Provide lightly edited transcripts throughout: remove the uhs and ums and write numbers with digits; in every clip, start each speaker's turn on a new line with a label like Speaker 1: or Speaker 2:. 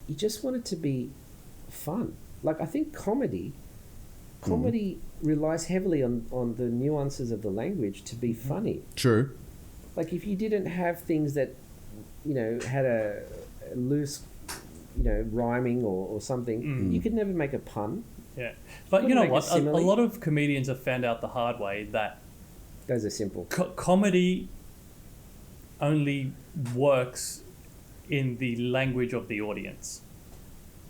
Speaker 1: you just want it to be fun. Like, I think comedy relies heavily on the nuances of the language to be funny.
Speaker 2: True.
Speaker 1: Like, if you didn't have things that, had a loose, rhyming or something, you could never make a pun.
Speaker 3: Yeah. But you know what? A lot of comedians have found out the hard way that
Speaker 1: those are simple.
Speaker 3: Comedy only works in the language of the audience.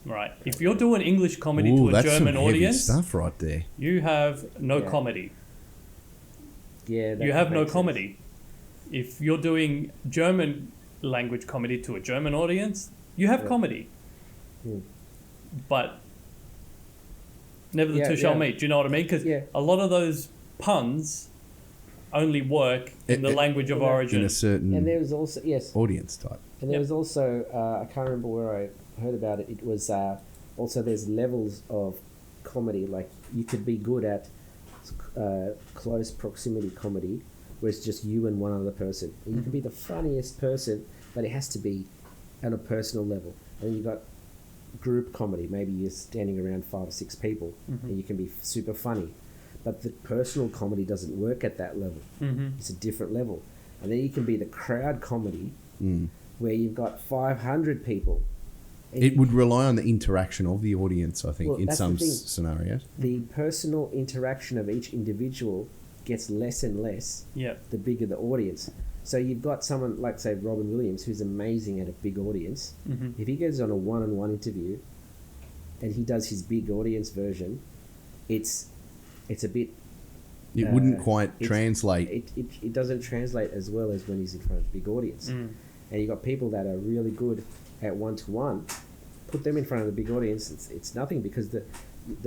Speaker 3: Right. If you're doing English comedy to a German audience,
Speaker 2: stuff right there.
Speaker 3: You have no comedy.
Speaker 1: Yeah,
Speaker 3: you have no comedy. If you're doing German language comedy to a German audience, you have comedy. But never the two shall meet. Do you know what I mean? Because a lot of those puns only work in the language of origin.
Speaker 2: In a certain
Speaker 1: and there was also
Speaker 2: audience type.
Speaker 1: And there was also, I can't remember where I heard about it, it was also there's levels of comedy. Like, you could be good at close proximity comedy where it's just you and one other person. And you can be the funniest person, but it has to be at a personal level. And you've got group comedy. Maybe you're standing around 5 or 6 people and you can be super funny. But the personal comedy doesn't work at that level. It's a different level. And then you can be the crowd comedy where you've got 500 people.
Speaker 2: It would rely on the interaction of the audience, I think, in some scenarios.
Speaker 1: The personal interaction of each individual gets less and less the bigger the audience. So you've got someone like, say, Robin Williams, who's amazing at a big audience. If he goes on a one-on-one interview and he does his big audience version, it's a bit...
Speaker 2: It wouldn't quite translate.
Speaker 1: It doesn't translate as well as when he's in front of a big audience. And you've got people that are really good at one-to-one, put them in front of the big audience, it's nothing, because the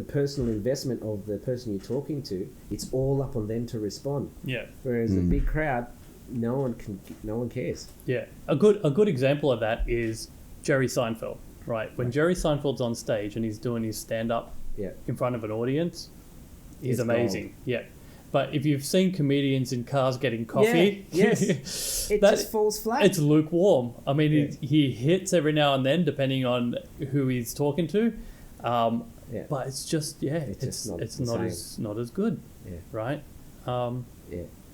Speaker 1: personal investment of the person you're talking to, it's all up on them to respond.
Speaker 3: Yeah.
Speaker 1: Whereas a big crowd, no one cares.
Speaker 3: Yeah. A good example of that is Jerry Seinfeld, right? When Jerry Seinfeld's on stage and he's doing his stand-up in front of an audience, he's amazing. Gold. Yeah. But if you've seen comedians in cars getting coffee...
Speaker 1: Yes. It just falls flat.
Speaker 3: It's lukewarm. I mean, he hits every now and then, depending on who he's talking to. But it's just, it's not as good. Yeah. Right?